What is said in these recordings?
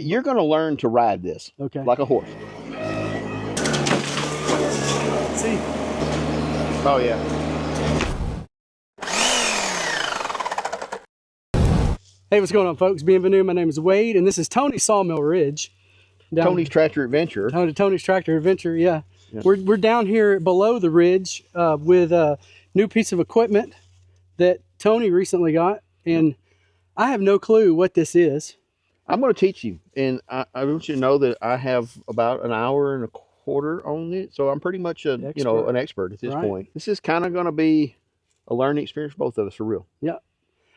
You're going to learn to ride this. Okay. Like a horse. See. Oh, yeah. Hey, what's going on, folks? Bienvenue. My name is Wade, and this is Tony's Sawmill Ridge. Tony's Tractor Adventure. Tony's Tractor Adventure, yeah. We're down here below the ridge with a new piece of equipment that Tony recently got, and I have no clue what this is. I'm going to teach you, and I want you to know that I have about an hour and a quarter on it, so I'm pretty much an expert at this point. This is kind of going to be a learning experience for both of us, for real. Yeah.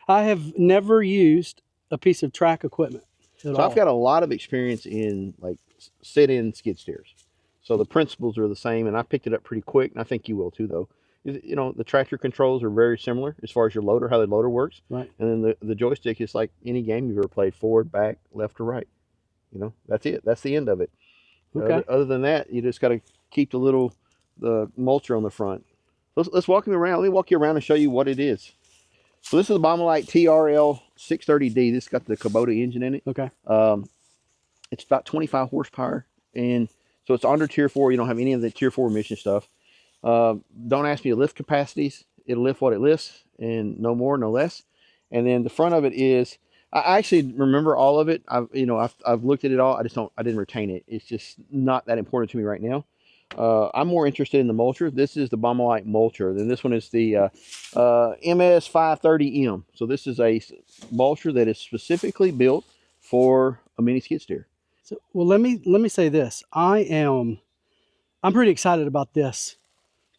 I have never used a piece of track equipment at all. I've got a lot of experience in like sit-in skid steers. So the principles are the same, and I picked it up pretty quick, and I think you will too, though. You know, the tractor controls are very similar as far as your loader, how the loader works. Right. And then the joystick is like any game you've ever played, forward, back, left, or right. You know, that's it. That's the end of it. Okay. Other than that, you just got to keep the mulcher on the front. Let's walk me around. Let me walk you around and show you what it is. So this is the Baumolite TRL 630D. This got the Kubota engine in it. Okay. It's about 25 horsepower, and so it's under Tier 4. You don't have any of the Tier 4 emission stuff. Don't ask me to lift capacities. It'll lift what it lifts, and no more, no less. And then the front of it is, I actually remember all of it. I've looked at it all. I didn't retain it. It's just not that important to me right now. I'm more interested in the mulcher. This is the Baumolite mulcher. Then this one is the MS530M. So this is a mulcher that is specifically built for a mini skid steer. So, well, let me say this. I'm pretty excited about this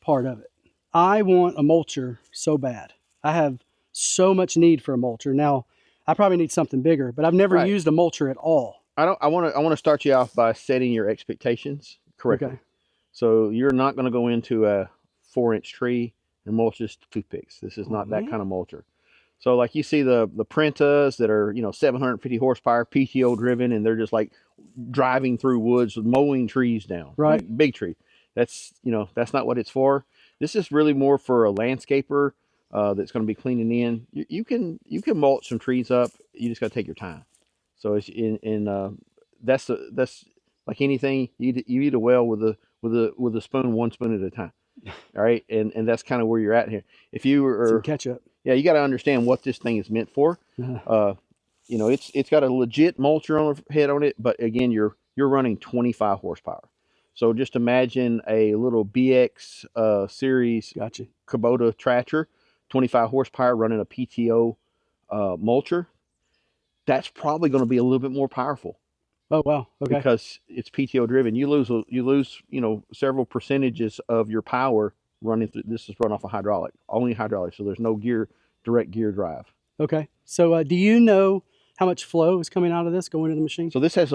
part of it. I want a mulcher so bad. I have so much need for a mulcher. Now, I probably need something bigger, but I've never used a mulcher at all. I want to start you off by setting your expectations correctly. Okay. So you're not going to go into a 4-inch tree and mulch just toothpicks. This is not that kind of mulcher. So like you see the Prentas that are, 750 horsepower, PTO driven, and they're just like driving through woods with mowing trees down. Right. Big tree. That's not what it's for. This is really more for a landscaper that's going to be cleaning in. You can mulch some trees up. You just got to take your time. So it's that's like anything. You eat it well with a spoon, one spoon at a time. All right, and that's kind of where you're at here. If you are some ketchup, yeah, you got to understand what this thing is meant for. It's got a legit mulcher on the head on it, but again, you're running 25 horsepower. So just imagine a little BX series Kubota tractor, 25 horsepower, running a PTO mulcher. That's probably going to be a little bit more powerful. Oh wow! Okay. Because it's PTO driven, you lose several percentages of your power running through. This is run off a hydraulic, only hydraulic, so there's no direct gear drive. Okay. So do you know how much flow is coming out of this going into the machine? So this has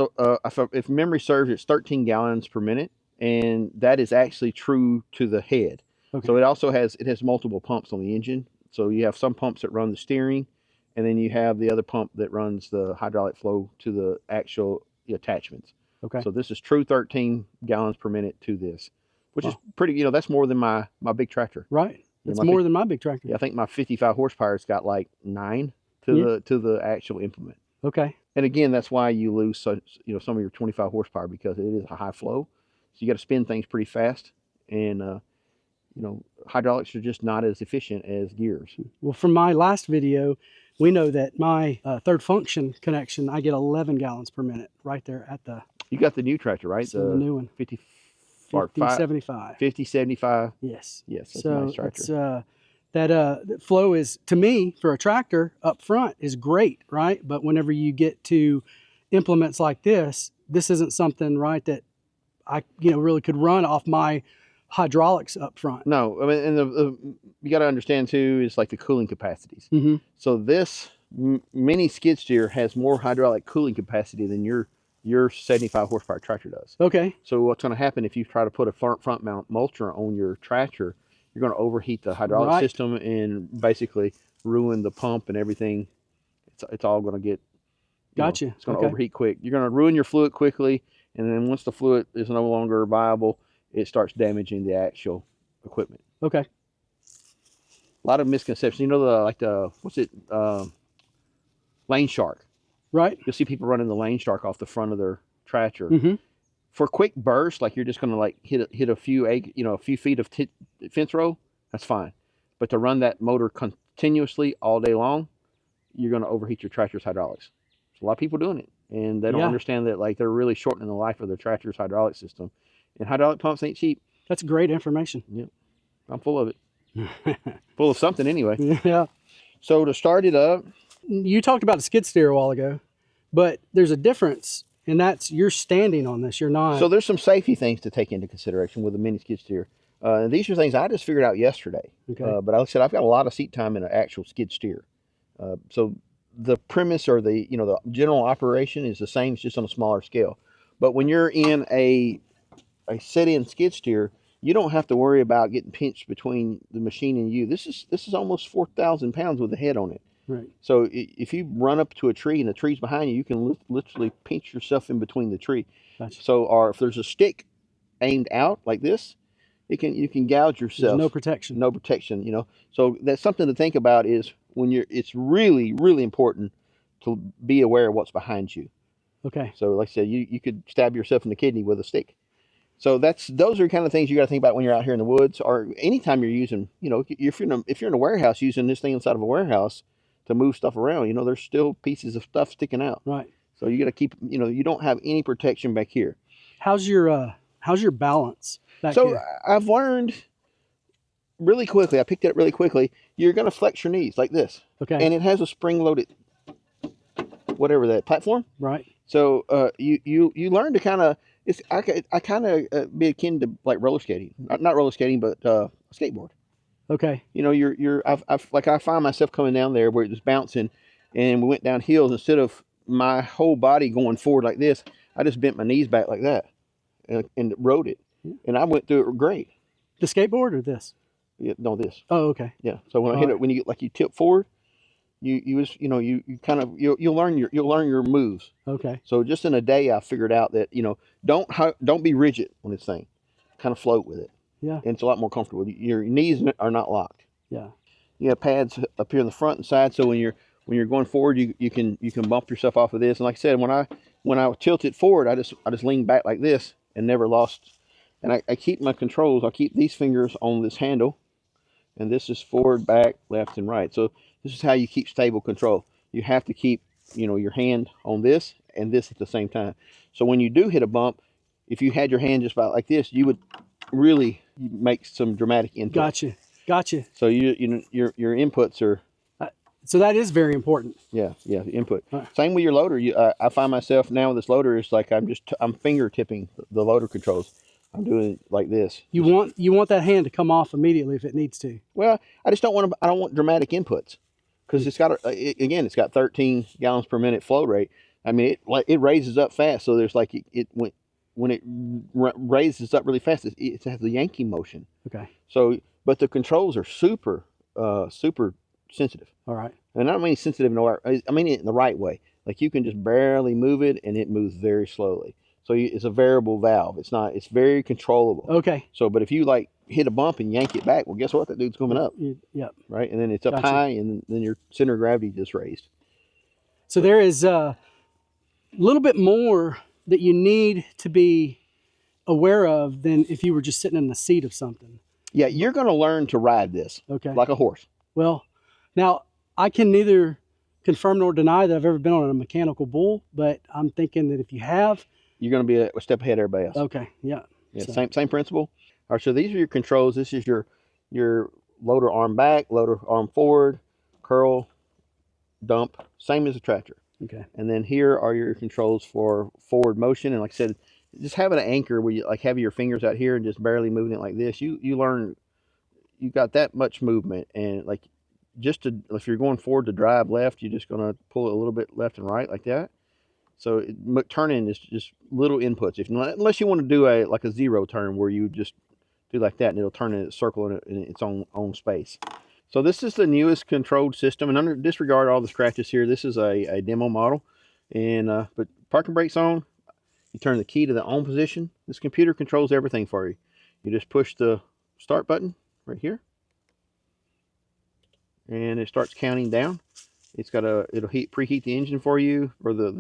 if memory serves, it's 13 gallons per minute, and that is actually true to the head. Okay. So it has multiple pumps on the engine. So you have some pumps that run the steering, and then you have the other pump that runs the hydraulic flow to the actual attachments. Okay. So this is true 13 gallons per minute to this, which is pretty, that's more than my big tractor. Right. It's more than my big tractor. Yeah, I think my 55 horsepower's got like 9 to the actual implement. Okay. And again, that's why you lose some of your 25 horsepower, because it is a high flow. So you got to spin things pretty fast, and hydraulics are just not as efficient as gears. Well, from my last video, we know that my third function connection, I get 11 gallons per minute right there at the... You got the new tractor, right? So the new one. 5075. 5075. Yes. Yes, that's a nice tractor. That flow is, to me, for a tractor up front is great, right? But whenever you get to implements like this isn't something, right, that I really could run off my hydraulics up front. No, I mean, and you got to understand too is like the cooling capacities. Mm-hmm. So this mini skid steer has more hydraulic cooling capacity than your 75 horsepower tractor does. Okay. So what's going to happen if you try to put a front mount mulcher on your tractor? You're going to overheat the hydraulic system and basically ruin the pump and everything. It's all going to get. Gotcha. It's going to overheat quick. You're going to ruin your fluid quickly, and then once the fluid is no longer viable, it starts damaging the actual equipment. Okay. A lot of misconceptions. What's it? Lane shark. Right. You'll see people running the lane shark off the front of their tractor. Mm-hmm. For quick bursts, like you're just going to like hit a few a few feet of fence row, that's fine. But to run that motor continuously all day long, you're going to overheat your tractor's hydraulics. There's a lot of people doing it, and they don't Yeah. understand that like they're really shortening the life of their tractor's hydraulic system. And hydraulic pumps ain't cheap. That's great information. Yep, I'm full of it. Full of something anyway. Yeah. So to start it up, You talked about the skid steer a while ago, but there's a difference, and that's you're standing on this. You're not. so there's some safety things to take into consideration with a mini skid steer. And these are things I just figured out yesterday. Okay. But like I said, I've got a lot of seat time in an actual skid steer. So the premise or the the general operation is the same, it's just on a smaller scale. But when you're in a set-in skid steer, you don't have to worry about getting pinched between the machine and you. This is almost 4,000 pounds with a head on it. Right. So if you run up to a tree and the tree's behind you, you can literally pinch yourself in between the tree. Gotcha. So, or if there's a stick aimed out like this, you can gouge yourself. There's no protection. No protection. So that's something to think about. Is it's really, really important to be aware of what's behind you. Okay. So, like I said, you could stab yourself in the kidney with a stick. So those are kind of things you got to think about when you're out here in the woods, or anytime you're using. If you're in a warehouse using this thing inside of a warehouse to move stuff around, there's still pieces of stuff sticking out. Right. So you got to keep. You don't have any protection back here. How's your balance back So here? I've learned really quickly. I picked it up really quickly. You're going to flex your knees like this. Okay. And it has a spring-loaded, whatever that platform. Right. So you learn to kind of. I kind of be akin to like roller skating, not roller skating, but skateboard. Okay. I find myself coming down there where it was bouncing, and we went down hills. Instead of my whole body going forward like this, I just bent my knees back like that, and rode it, and I went through it great. The skateboard or this? Yeah, no, this. Oh, okay. Yeah. So when I hit it, when you tip forward, you kind of you'll learn your moves. Okay. So just in a day, I figured out that don't be rigid on this thing, kind of float with it. Yeah. And it's a lot more comfortable. Your knees are not locked. Yeah. You have pads up here in the front and side, so when you're going forward, you can bump yourself off of this. And like I said, when I tilt it forward, I just lean back like this and never lost. And I keep my controls. I keep these fingers on this handle, and this is forward, back, left, and right. So this is how you keep stable control. You have to keep your hand on this and this at the same time. So when you do hit a bump, if you had your hand just about like this, you would really make some dramatic input. Gotcha. So your inputs are. So that is very important. Yeah, input. Right. Same with your loader. I find myself now with this loader, it's like I'm finger tipping the loader controls. I'm doing it like this. You want that hand to come off immediately if it needs to. Well, I don't want dramatic inputs, because it's got 13 gallons per minute flow rate. I mean, it raises up fast. So there's like when it raises up really fast, it has the yanking motion. Okay. So, but the controls are super sensitive. All right. And I don't mean sensitive I mean it in the right way. Like you can just barely move it, and it moves very slowly. So it's a variable valve. It's very controllable. Okay. So, but if you like hit a bump and yank it back, well, guess what? That dude's coming up. Yep. Right. And then it's up Gotcha. high, and then your center of gravity just raised. So there is a little bit more that you need to be aware of than if you were just sitting in the seat of something. Yeah. You're going to learn to ride this. Okay. Like a horse. Well, now I can neither confirm nor deny that I've ever been on a mechanical bull, but I'm thinking that if you have, You're going to be a step ahead of everybody else. okay, yeah. Yeah, So- same principle. All right, so these are your controls. This is your loader arm back, loader arm forward, curl, dump, same as a tractor. Okay. And then here are your controls for forward motion. And like I said, just having an anchor where you like have your fingers out here and just barely moving it like this, you learn you got that much movement. And like if you're going forward to drive left, you're just going to pull it a little bit left and right like that. So turning is just little inputs. Unless you want to do a zero turn where you just do like that and it'll turn in a circle in its own space. So this is the newest controlled system, and under disregard all the scratches here, this is a demo model. And but parking brakes on, you turn the key to the on position. This computer controls everything for you. You just push the start button right here, and it starts counting down. It'll preheat the engine for you, or the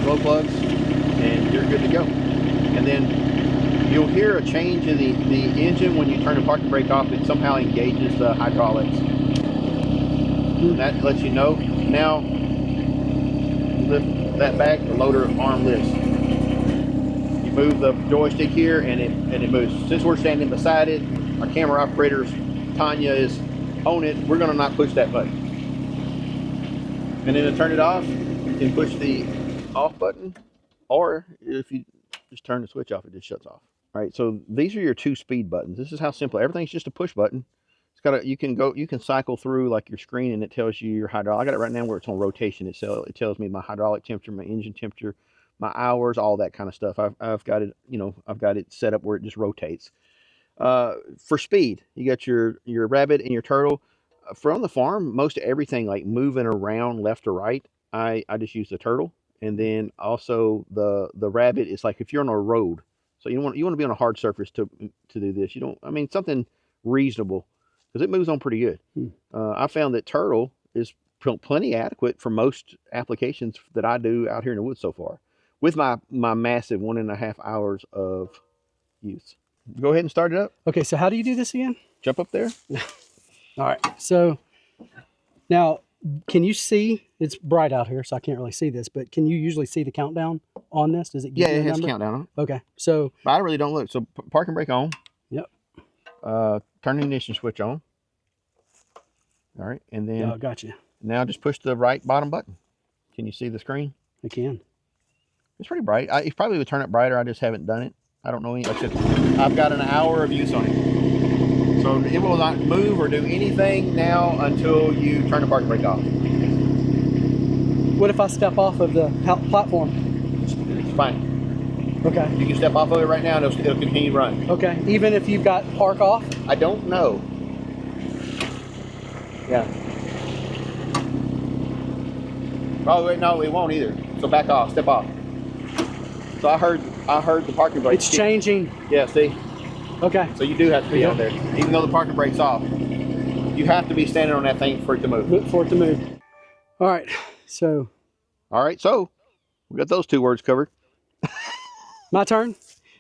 glow plugs, and you're good to go. And then you'll hear a change in the engine when you turn the parking brake off. It somehow engages the hydraulics. And that lets you know. Now, lift that back, the loader arm lifts. You move the joystick here, and it moves. Since we're standing beside it, our camera operator, Tanya, is on it. We're going to not push that button. And then to turn it off, you can push the off button, or if you just turn the switch off, it just shuts off. All right, so these are your 2 speed buttons. This is how simple. Everything's just a push button. It's got you can cycle through like your screen, and it tells you your hydraulic. I got it right now where it's on rotation. It tells me my hydraulic temperature, my engine temperature, my hours, all that kind of stuff. I've got it, I've got it set up where it just rotates. For speed, you got your rabbit and your turtle. From the farm, most everything like moving around left or right, I just use the turtle. And then also the rabbit is like if you're on a road, so you want to be on a hard surface to do this. You don't, I mean, something reasonable, because it moves on pretty good. I found that turtle is plenty adequate for most applications that I do out here in the woods so far, with my massive 1.5 hours of use. Go ahead and start it up. Okay, so how do you do this again? Jump up there. All right, so now can you see, it's bright out here, so I can't really see this, but can you usually see the countdown on this? Does it give you a it has number? countdown on it. Okay, so. But I really don't look. So park and brake on. Yep. Turn the ignition switch on. All right, and then. Oh, gotcha. Now just push the right bottom button. Can you see the screen? I can. It's pretty bright. It probably would turn it brighter. I just haven't done it. I don't know any. Like I said, I've got an hour of use on it. So it will not move or do anything now until you turn the parking brake off. What if I step off of the platform? It's fine. Okay. You can step off of it right now and it'll continue running. Okay, even if you've got park off? I don't know. Yeah. Oh wait, no, it won't either. So back off, step off. So I heard the parking brake. It's changing. Yeah, see? Okay. So you do have to be on there. Even though the parking brake's off, you have to be standing on that thing for it to move. For it to move. All right, so. All right, so we got those 2 words covered. My turn?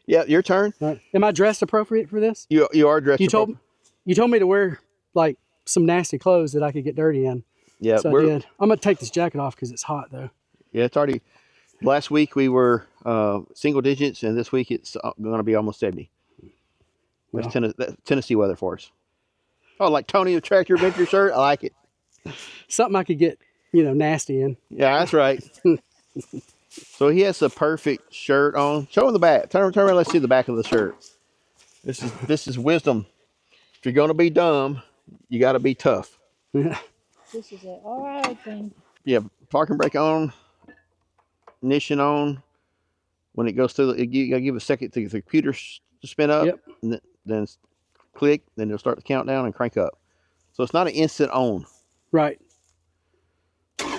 Yeah, your turn. All right. Am I dressed appropriate for this? You are dressed appropriate. You told me to wear like some nasty clothes that I could get dirty in. Yeah, so I did. I'm gonna take this jacket off because it's hot though. Yeah, it's already. Last week we were single digits, and this week it's going to be almost 70. That's Tennessee weather for us. Oh, like Tony the Tractor Adventure shirt. I like it. Something I could get, nasty in. Yeah, that's right. So he has the perfect shirt on. Show him the back. Turn around. Let's see the back of the shirt. This is wisdom. If you're going to be dumb, you got to be tough. Yeah. This is it. All right, then. Yeah, parking brake on, ignition on. When it goes through, you got to give it a second to the computer to spin up. Yep. And then click. Then it'll start the countdown and crank up. So it's not an instant on. Right. Yep.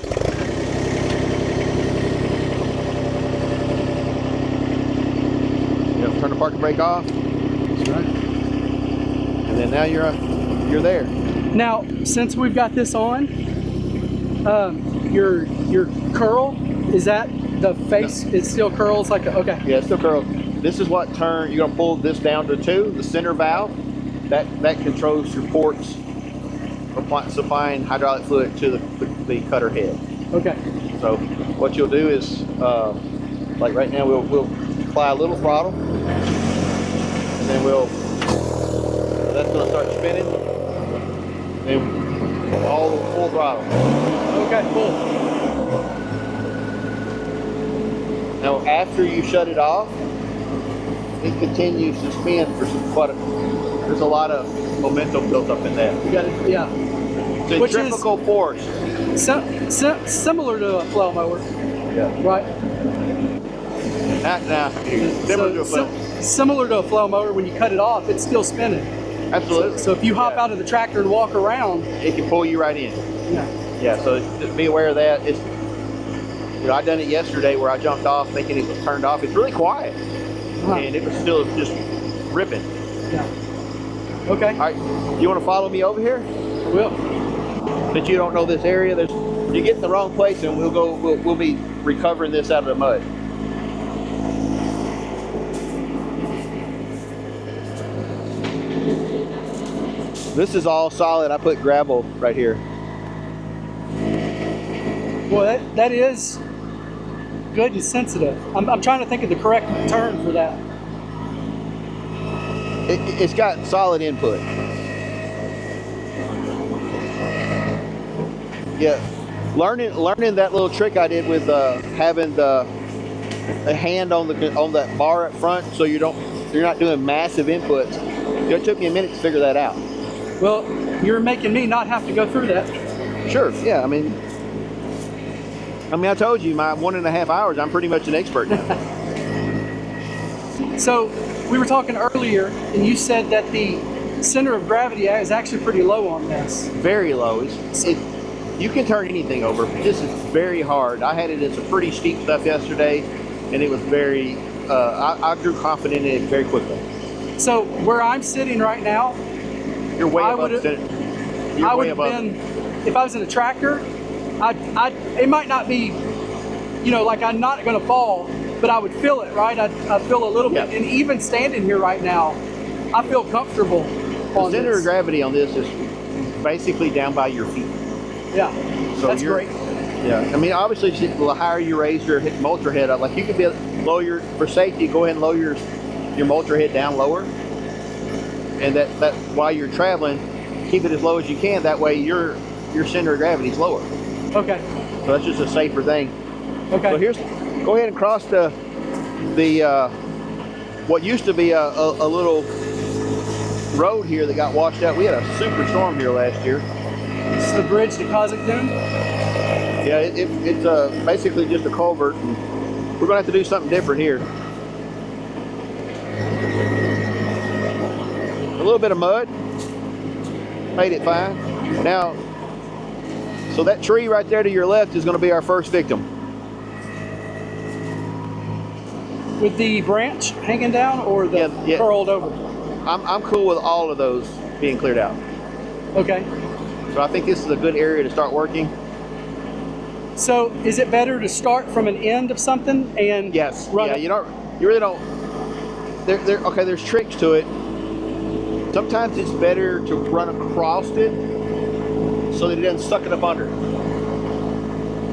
Turn the parking brake off. That's right. And then now you're there. Now, since we've got this on, your curl, is that the face? No. It still curls like okay. Yeah, it still curls. This is what you're gonna pull this down to 2, the center valve. That controls your ports supplying hydraulic fluid to the cutter head. Okay. So what you'll do is, like right now, we'll apply a little throttle, and then that's gonna start spinning. And all full throttle. Okay, cool. Now after you shut it off, it continues to spin for there's a lot of momentum built up in that. You got it, yeah. Centrifugal force. Similar to a flow mower. Yeah. Right. Similar to a flow. Similar to a flow mower, when you cut it off, it's still spinning. Absolutely. So if you hop out of the tractor and walk around, it can pull you right in. Yeah. Yeah. So just be aware of that. It's, I done it yesterday where I jumped off thinking it was turned off. It's really quiet, and it was still just ripping. Yeah. Okay. All right. You want to follow me over here? Well. Since you don't know this area, there's You get in the wrong place, and we'll be recovering this out of the mud. This is all solid. I put gravel right here. Well, that is good and sensitive. I'm trying to think of the correct term for that. It's got solid input. Yeah, learning that little trick I did with having a hand on that bar up front, so you're not doing massive inputs. It took me a minute to figure that out. Well, you're making me not have to go through that. Sure. Yeah. I mean, I told you my 1.5 hours. I'm pretty much an expert now. So we were talking earlier, and you said that the center of gravity is actually pretty low on this. Very low. You can turn anything over. This is very hard. I had it in some pretty steep stuff yesterday, and it was very. I grew confident in it very quickly. So where I'm sitting right now, You're way I above. would You're I would way have above. been, if I was in a tractor, it might not be, like I'm not going to fall, but I would feel it, right? I'd feel a little bit. Yeah. And even standing here right now, I feel comfortable The on center this. of gravity on this is basically down by your feet. Yeah, So that's you're- great. Yeah, I mean, obviously, the higher you raise your mulcher head up, like you could be for safety, go ahead and lower your mulcher head down lower, and that while you're traveling, keep it as low as you can. That way, your center of gravity is lower. Okay. So that's just a safer thing. Okay. So go ahead and cross the what used to be a little road here that got washed out. We had a super storm here last year. This is the bridge to Kazakhstan. Yeah, it's basically just a culvert, and we're gonna have to do something different here. A little bit of mud made it fine. Now, so that tree right there to your left is gonna be our first victim. With the branch hanging down or the Yeah. curled over? I'm cool with all of those being cleared out. Okay. So I think this is a good area to start working. So is it better to start from an end of something and Yes. run Yeah. it? You really don't. Okay. There's tricks to it. Sometimes it's better to run across it so that it doesn't suck it up under.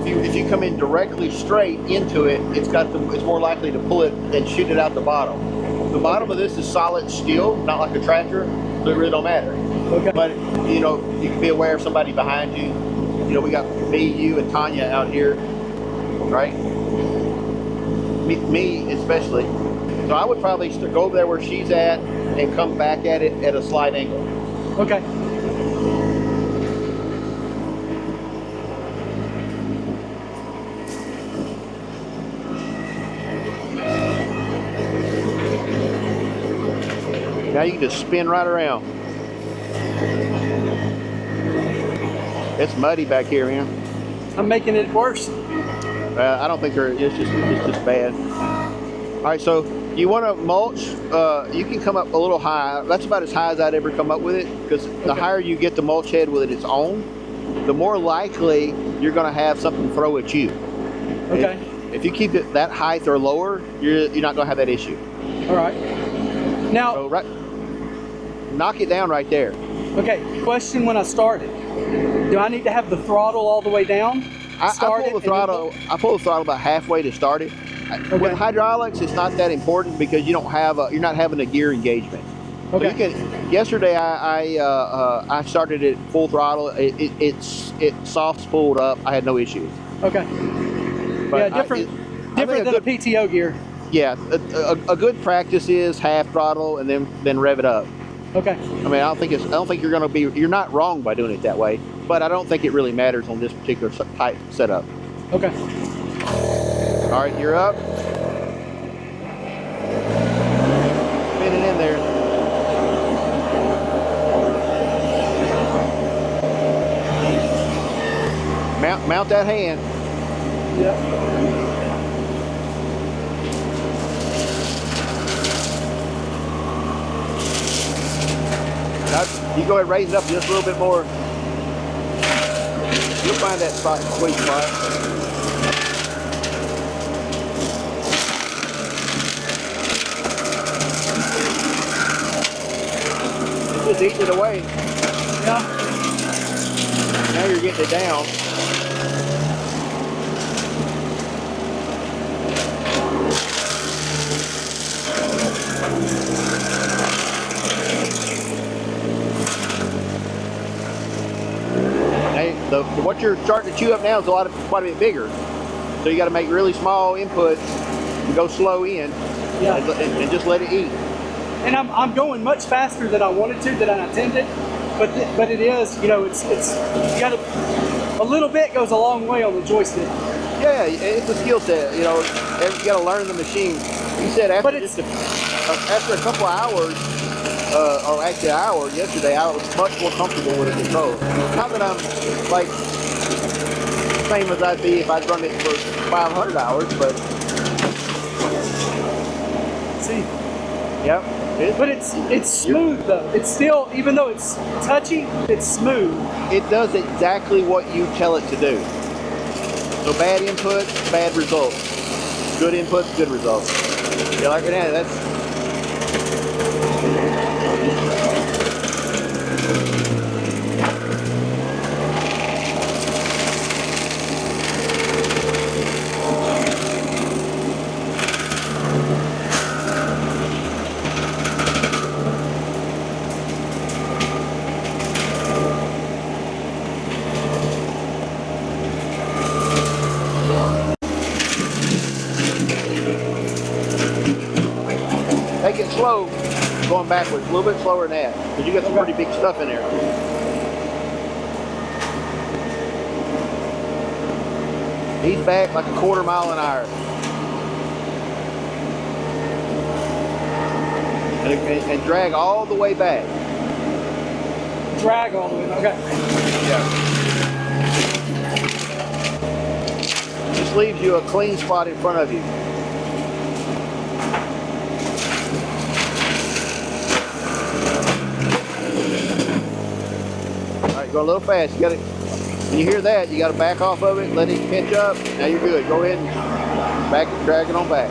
If you come in directly straight into it, it's more likely to pull it and shoot it out the bottom. The bottom of this is solid steel, not like a tractor, so it really don't matter. Okay. But you can be aware of somebody behind you. We got me, you, and Tanya out here, right? Me especially. So I would probably go over there where she's at and come back at it at a slight angle. Okay. Now you can just spin right around. It's muddy back here, man. I'm making it worse. I don't think it's just bad. All right, so you want to mulch. You can come up a little high. That's about as high as I'd ever come up with it, because the higher you get the mulch head with its own, the more likely you're going to have something throw at you. Okay. If you keep it that height or lower, you're not going to have that issue. All right. Now, So knock it down right there. okay, question when I started. Do I need to have the throttle all the way down? I pull the throttle about halfway to start it. Okay. With hydraulics, it's not that important because you're not having a gear engagement. Okay. So yesterday I started it full throttle. It soft spooled up. I had no issues. Okay. But Yeah, different than a PTO gear. Yeah, a good practice is half throttle and then rev it up. Okay. I mean, I don't think you're not wrong by doing it that way, but I don't think it really matters on this particular type setup. Okay. All right, you're up. Spin it in there. Mount that hand. Yep. You go ahead and raise it up just a little bit more. You'll find that spot, sweet spot. Just eating it away. Yeah. Now you're getting it down. Now, what you're starting to chew up now is quite a bit bigger. So you got to make really small inputs and go slow in, Yeah. and just let it eat. And I'm going much faster than I wanted to, than I intended, but it is, you know, it's you got a little bit goes a long way on the joystick. Yeah, it's a skill set. You know, you got to learn the machine. You said after after a couple of hours, or actually an hour yesterday, I was much more comfortable with the control. Not that I'm like same as I'd be if I'd run it for 500 hours, but See. yep. But it's smooth though. It's still, even though it's touchy, it's smooth. It does exactly what you tell it to do. So bad input, bad results. Good input, good results. You like it? That's. Take it slow, going backwards, a little bit slower than that, because you got some pretty big stuff in there. He's back like a quarter mile an hour. And drag all the way back. Drag all the way, okay. Yeah. Just leaves you a clean spot in front of you. Going a little fast. You got to. When you hear that, you got to back off of it, let it catch up. Now you're good. Go ahead and drag it on back.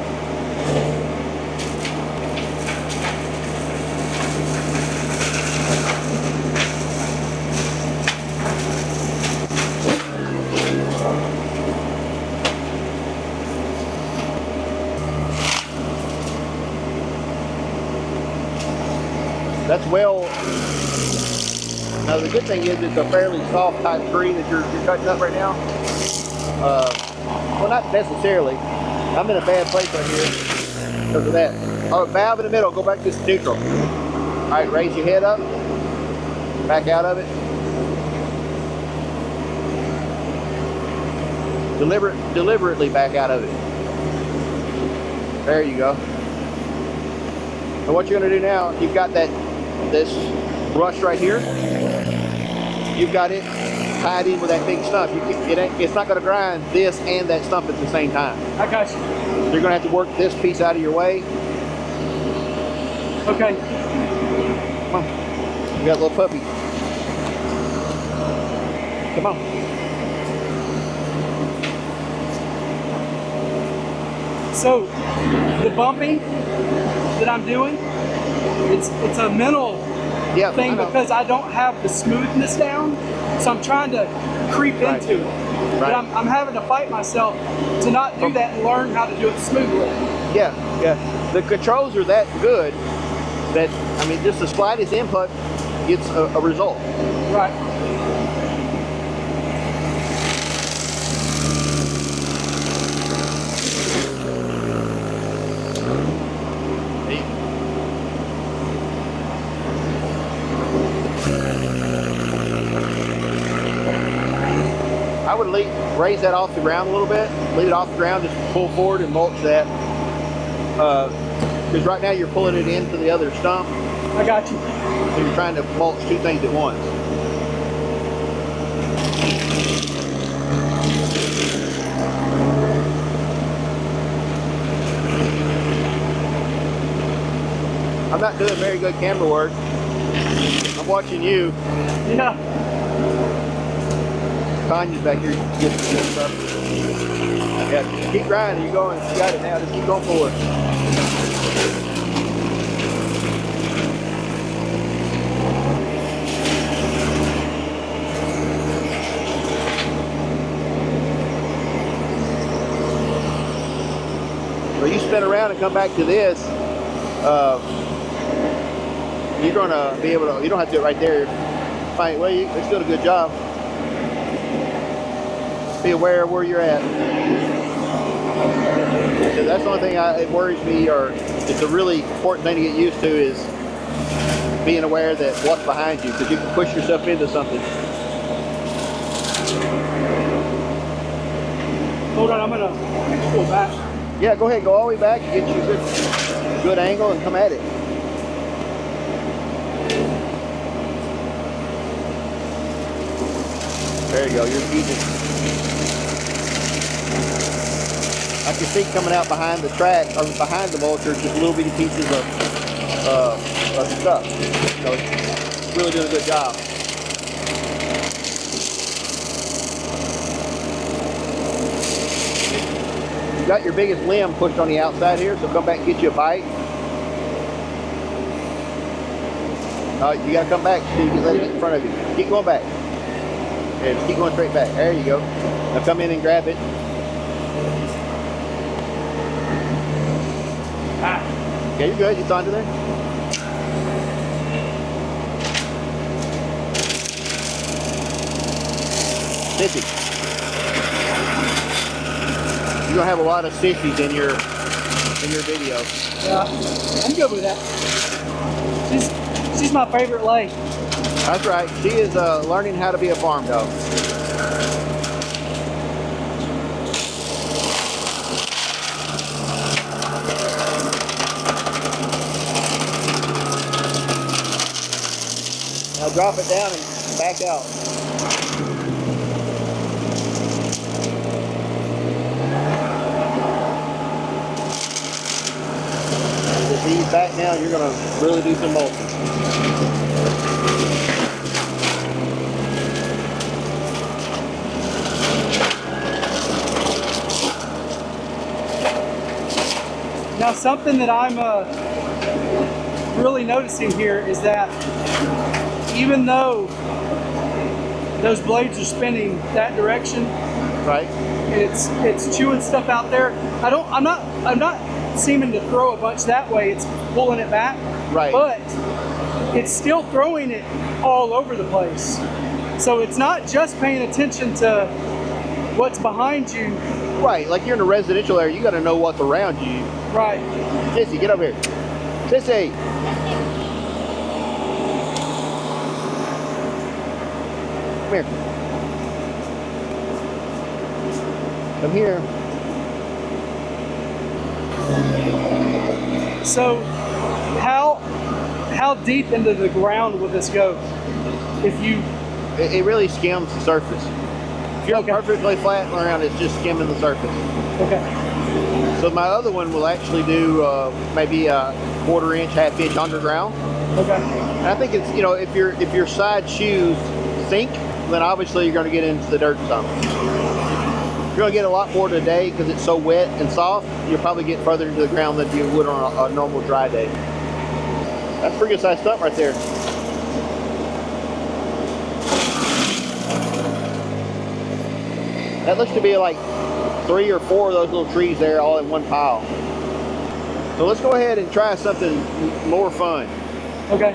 That's well. Now the good thing is it's a fairly soft type tree that you're cutting up right now. Well, not necessarily. I'm in a bad place right here because of that. Oh, valve in the middle. Go back to neutral. All right, raise your head up. Back out of it. Deliberately back out of it. There you go. And what you're going to do now, you've got this brush right here. You've got it tied in with that big stump. It's not going to grind this and that stump at the same time. I got you. You're going to have to work this piece out of your way. Okay. Come on. You got a little puppy. Come on. So the bumping that I'm doing, it's a mental thing because I don't have the smoothness down, so I'm trying to creep into it. But I'm having to fight myself to not do that and learn how to do it smoothly. Yeah. The controls are that good that, I mean, just the slightest input gets a result. Right. I would raise that off the ground a little bit, leave it off the ground, just pull forward and mulch that. Because right now you're pulling it into the other stump. I got you. So you're trying to mulch two things at once. I'm not doing very good camera work. I'm watching you. Yeah. Tanya's back here. Get some stuff. Yeah, keep grinding. You're going. You got it now. Just keep going forward. So you spin around and come back to this. You're gonna be able to. You don't have to do it right there. Fine. Well, you're still a good job. Be aware of where you're at. So that's the only thing it worries me, or it's a really important thing to get used to, is being aware that what's behind you, because you can push yourself into something. Hold on, I'm gonna pull back. Yeah, go ahead, go all the way back, get you a good angle, and come at it. There you go, you're easy. I can see coming out behind the track, or behind the mulcher, just little bitty pieces of stuff. So it's really doing a good job. You got your biggest limb pushed on the outside here, so come back and get you a bite. You gotta come back so you can let it get in front of you. Keep going back. Okay, just keep going straight back. There you go. Now come in and grab it. Okay, you're good. It's under there. Sissy. You're gonna have a lot of sissies in your video. Yeah, I'm good with that. She's my favorite lay. That's right. She is learning how to be a farm dog. Now drop it down and back out. With these back now, you're going to really do some mulching. Now, something that I'm really noticing here is that even though those blades are spinning that direction, Right? it's chewing stuff out there. I'm not seeming to throw a bunch that way. It's pulling it back. Right. But it's still throwing it all over the place. So it's not just paying attention to what's behind you. Right, like you're in a residential area, you got to know what's around you. Right. Sissy, get over here. Sissy! Come here. Come here. So how deep into the ground will this go? If you It really skims the surface. If you're Okay. perfectly flat around, it's just skimming the surface. okay. So my other one will actually do maybe a 1/4 inch, 1/2 inch underground. Okay. And I think it's, you know, if your side shoes sink, then obviously you're going to get into the dirt some. You're going to get a lot more today because it's so wet and soft. You'll probably get further into the ground than you would on a normal dry day. That's a pretty good sized stump right there. That looks to be like 3 or 4 of those little trees there all in one pile. So let's go ahead and try something more fun. Okay.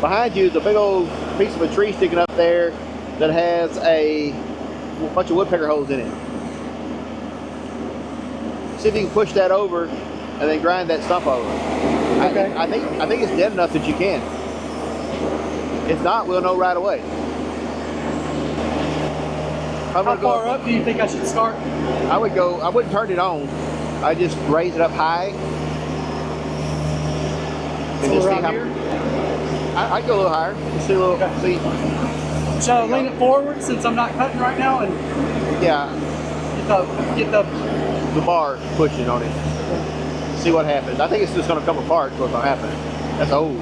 Behind you is a big old piece of a tree sticking up there that has a bunch of woodpecker holes in it. See if you can push that over and then grind that stump over. Okay. I think it's dead enough that you can. If not, we'll know right away. How far up do you think I should start? I wouldn't turn it on. I just raise it up high. And So just see around how. here? I'd go a little higher. Just see a little. Okay. See. Should I lean it forward since I'm not cutting right now and Yeah, get the the bar pushing on it. See what happens. I think it's just going to come apart. What's going to happen? That's old.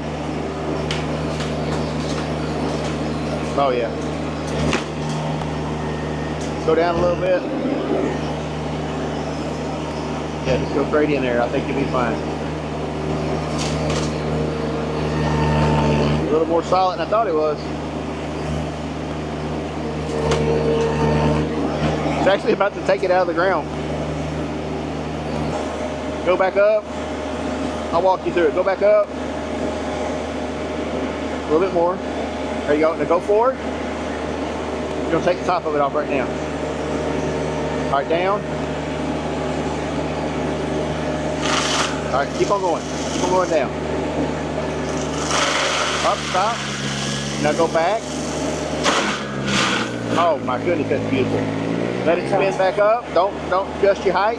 Oh yeah. Go down a little bit. Yeah, just go straight in there. I think you'll be fine. A little more solid than I thought it was. It's actually about to take it out of the ground. Go back up. I'll walk you through it. Go back up. A little bit more. There you go. Now go forward. You're going to take the top of it off right now. All right, down. All right, keep on going. Keep on going down. Up, stop. Now go back. Oh my goodness, that's beautiful. Let it spin back up. Don't adjust your height.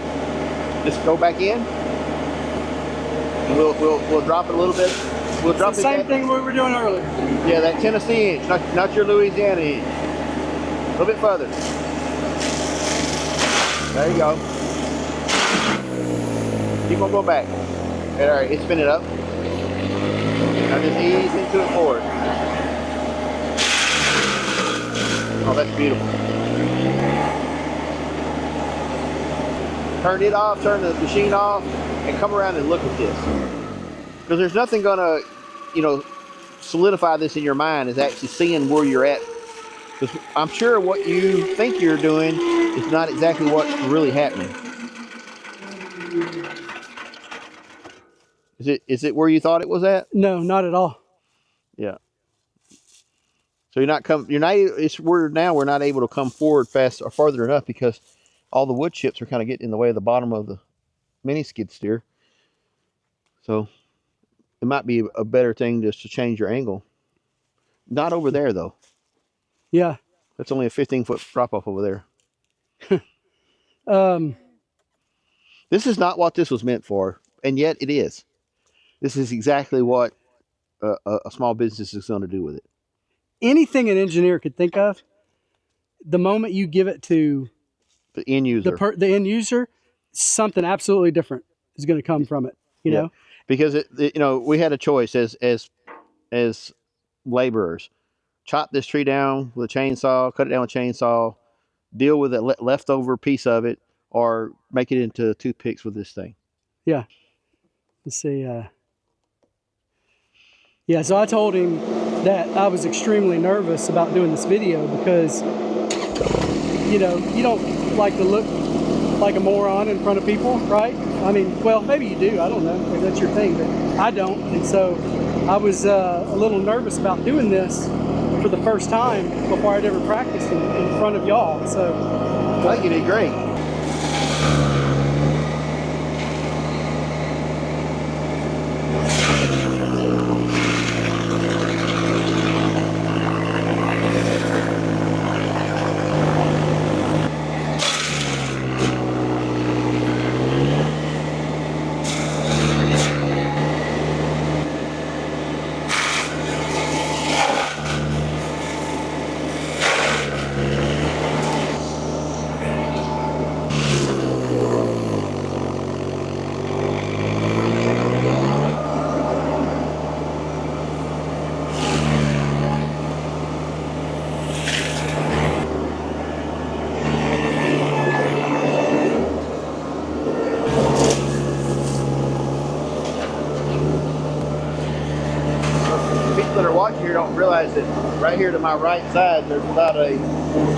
Just go back in. And we'll drop it a little bit. We'll drop the same thing we were doing earlier. Yeah, that Tennessee inch, not your Louisiana inch. A little bit further. There you go. Keep on going back. All right, it's spinning up. Now just ease into it forward. Oh, that's beautiful. Turn it off, turn the machine off, and come around and look at this. Because there's nothing gonna, solidify this in your mind is actually seeing where you're at. Because I'm sure what you think you're doing is not exactly what's really happening. Is it where you thought it was at? No, not at all. Yeah. So we're not able to come forward fast or farther enough because all the wood chips are kind of getting in the way of the bottom of the mini skid steer. So it might be a better thing just to change your angle. Not over there though. Yeah. That's only a 15-foot drop off over there. This is not what this was meant for, and yet it is. This is exactly what a small business is going to do with it. Anything an engineer could think of, the moment you give it to the end user, the end user, something absolutely different is going to come from it. You know, because we had a choice as laborers: chop this tree down with a chainsaw, cut it down with a chainsaw, deal with that leftover piece of it, or make it into toothpicks with this thing. Yeah. Let's see. Yeah, so I told him that I was extremely nervous about doing this video because, you don't like to look like a moron in front of people, right? I mean, well, maybe you do. I don't know. Maybe that's your thing, but I don't. And so I was a little nervous about doing this for the first time before I'd ever practiced in front of y'all. So I think you did great. That are watching here don't realize that right here to my right side there's about a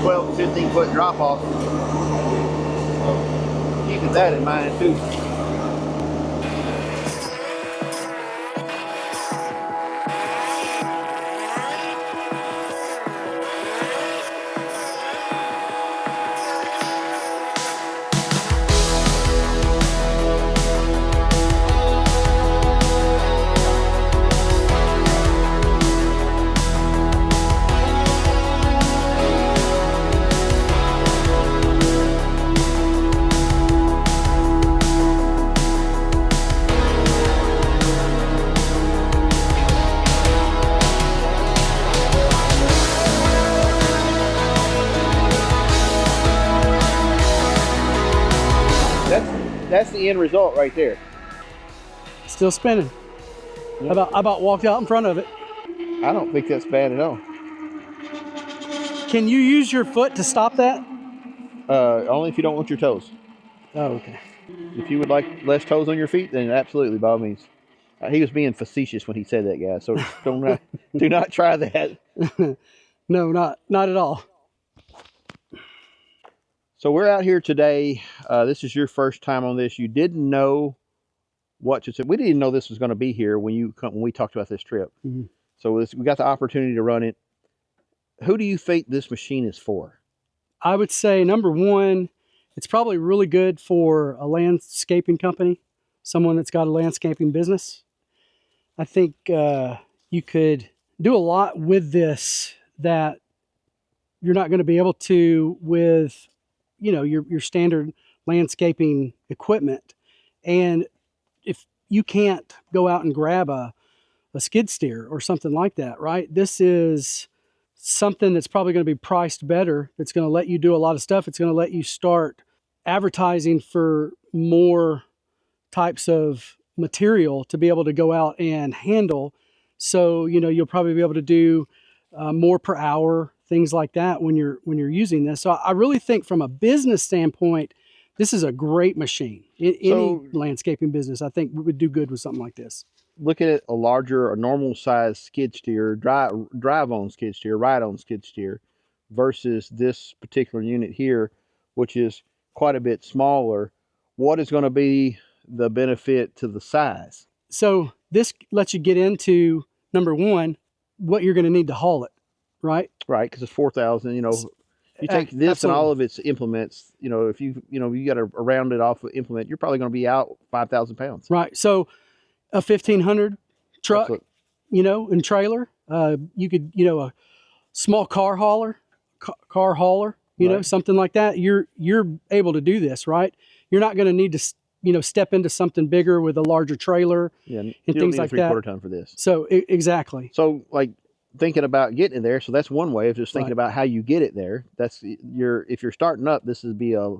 12 to 15 foot drop off. Keeping that in mind too. That's the end result right there. still spinning. Yep. I about walked out in front of it. I don't think that's bad at all. Can you use your foot to stop that? Only if you don't want your toes. Oh, okay. If you would like less toes on your feet, then absolutely, by all means. He was being facetious when he said that, guys. So do not try that. No, not at all. So we're out here today. This is your first time on this. You didn't know what to say. We didn't know this was going to be here when we talked about this trip. Mhm. So we got the opportunity to run it. Who do you think this machine is for? I would say number one, it's probably really good for a landscaping company, someone that's got a landscaping business. I think you could do a lot with this that you're not going to be able to with, your standard landscaping equipment. And if you can't go out and grab a skid steer or something like that, right? This is something that's probably going to be priced better. It's going to let you do a lot of stuff. It's going to let you start advertising for more types of material to be able to go out and handle. So, you'll probably be able to do more per hour, things like that when you're using this. So I really think from a business standpoint, this is a great machine. Any landscaping business, I think, would do good with something like this. Look at a normal size skid steer, drive-on skid steer, ride-on skid steer, versus this particular unit here, which is quite a bit smaller. What is going to be the benefit to the size? So this lets you get into, number one, what you're going to need to haul it, right? Right, because it's 4,000. You take this Absolutely. and all of its implements. If you got a rounded off implement, you're probably going to be out 5,000 pounds. Right. So a 1,500 truck, Absolutely. and trailer. You could, a small car hauler, Right. something like that. You're able to do this, right? You're not going to need to, step into something bigger with a larger trailer and things like that. 3/4 ton for this. So exactly. So thinking about getting it there. So that's one way of just thinking about how you get it there. If you're starting up, this would be a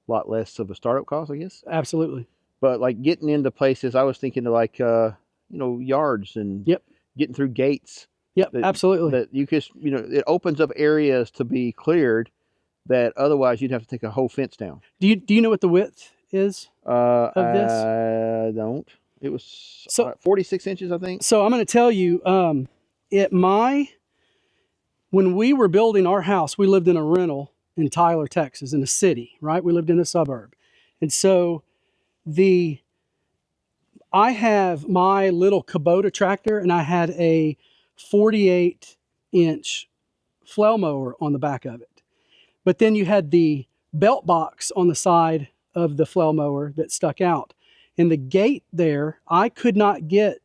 lot less of a startup cost, I guess. Absolutely. But getting into places, I was thinking of yards and getting through gates. Yep, absolutely. That you could, it opens up areas to be cleared that otherwise you'd have to take a whole fence down. Do you know what the width is of this? I don't. It was 46 inches, I think. So I'm going to tell you, when we were building our house, we lived in a rental in Tyler, Texas, in a city, right? We lived in a suburb. And so I have my little Kubota tractor, and I had a 48-inch flail mower on the back of it. But then you had the belt box on the side of the flail mower that stuck out. In the gate there, I could not get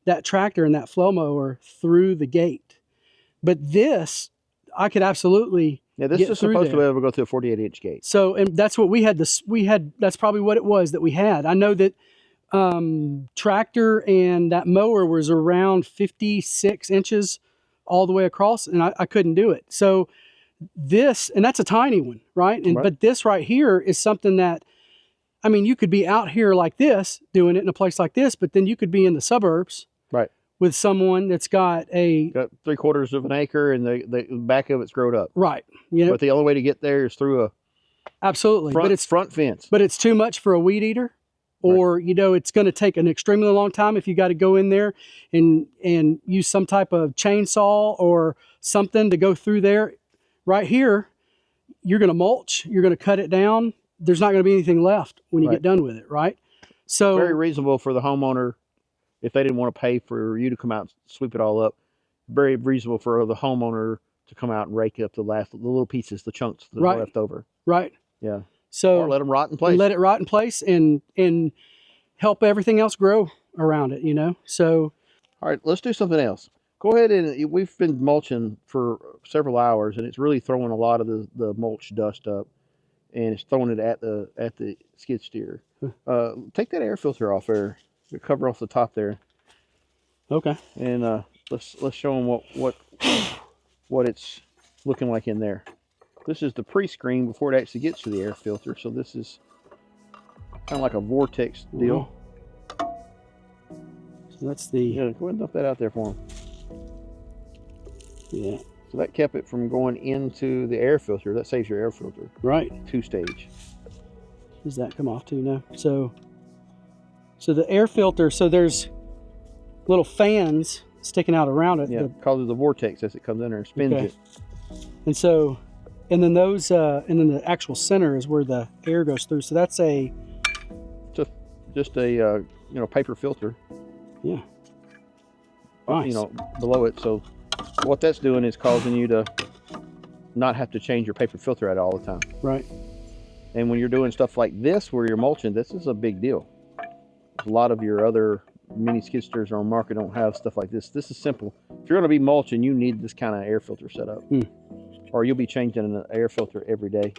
that tractor and that flail mower through the gate. But this, I could absolutely this is supposed to be able to go through a 48-inch gate. So, and that's what we had. That's probably what it was that we had. I know that tractor and that mower was around 56 inches all the way across, and I couldn't do it. So this, and that's a tiny one, right? But this right here is something that, you could be out here like this, doing it in a place like this, but then you could be in the suburbs, right, with someone that's got 3/4 of an acre and the back of it's grown up, right? But the only way to get there is through a front fence. But it's too much for a weed eater, or it's going to take an extremely long time if you got to go in there and use some type of chainsaw or something to go through there. Right here, you're going to mulch, you're going to cut it down. There's not going to be anything left when you get done with it, right? So very reasonable for the homeowner if they didn't want to pay for you to come out and sweep it all up. Very reasonable for the homeowner to come out and rake up the little pieces, the chunks that are left over. Right. Yeah. So or let them rot in place. Let it rot in place and help everything else grow around it, So all right, let's do something else. Go ahead, and we've been mulching for several hours, and it's really throwing a lot of the mulch dust up, and it's throwing it at the skid steer. Take that air filter off there, the cover off the top there. Okay. And let's show them what it's looking like in there. This is the pre-screen before it actually gets to the air filter. So this is kind of like a vortex deal. So that's the... Yeah, go ahead and dump that out there for them. Yeah. So that kept it from going into the air filter. That saves your air filter. Right. 2-stage. Does that come off too? No. So the air filter, so there's little fans sticking out around it. Yeah, causes the vortex as it comes in there and spins Okay. it. And so, and then those, and then the actual center is where the air goes through. So that's Just a paper filter. yeah. Nice. Below it. So what that's doing is causing you to not have to change your paper filter out all the time. Right. And when you're doing stuff like this, where you're mulching, this is a big deal. A lot of your other mini skid steers on market don't have stuff like this. This is simple. If you're going to be mulching, you need this kind of air filter set up, or you'll be changing an air filter every day.